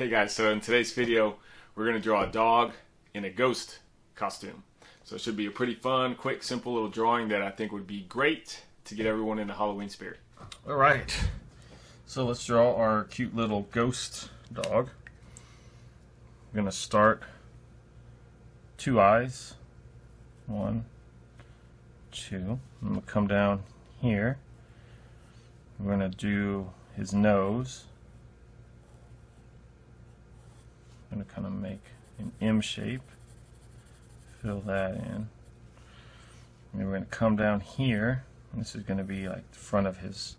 Hey guys, so in today's video we're going to draw a dog in a ghost costume. So it should be a pretty fun, quick, simple little drawing that I think would be great to get everyone in the Halloween spirit. Alright, so let's draw our cute little ghost dog. I'm going to start 2 eyes. 1, 2. I'm going to come down here. We're going to do his nose. I'm going to kind of make an M shape, fill that in. And then we're going to come down here, and this is going to be like the front of his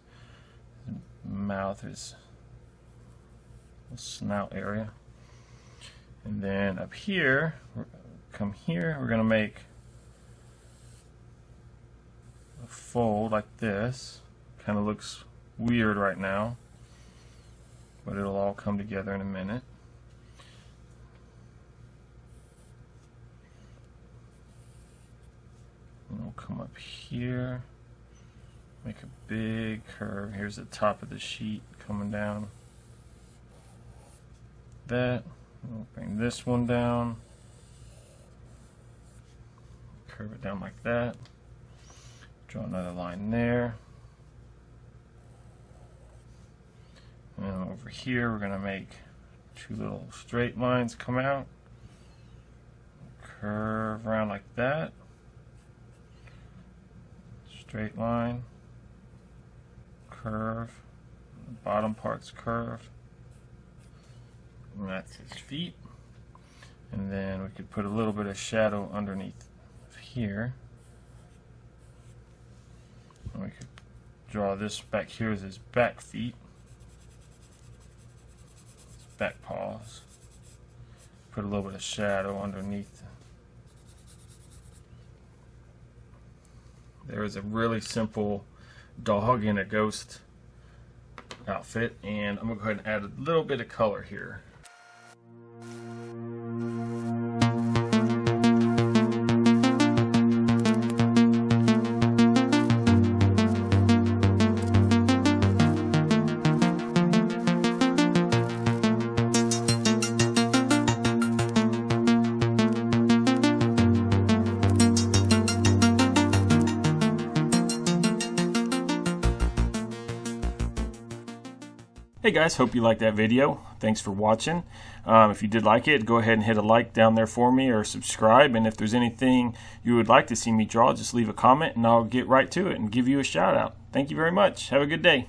mouth, his snout area. And then up here, come here, we're going to make a fold like this. Kind of looks weird right now, but it'll all come together in a minute. And we'll come up here, make a big curve. Here's the top of the sheet coming down. That. We'll bring this one down. Curve it down like that. Draw another line there. And then over here we're going to make 2 little straight lines come out. Curve around like that. Straight line, curve, the bottom part's curved, and that's his feet. And then we could put a little bit of shadow underneath here. And we could draw this back here as his back feet, his back paws. Put a little bit of shadow underneath. There is a really simple dog in a ghost outfit, and I'm going to go ahead and add a little bit of color here. Hey guys, hope you liked that video. Thanks for watching. If you did like it, go ahead and hit a like down there for me or subscribe. And if there's anything you would like to see me draw, just leave a comment and I'll get right to it and give you a shout out. Thank you very much. Have a good day.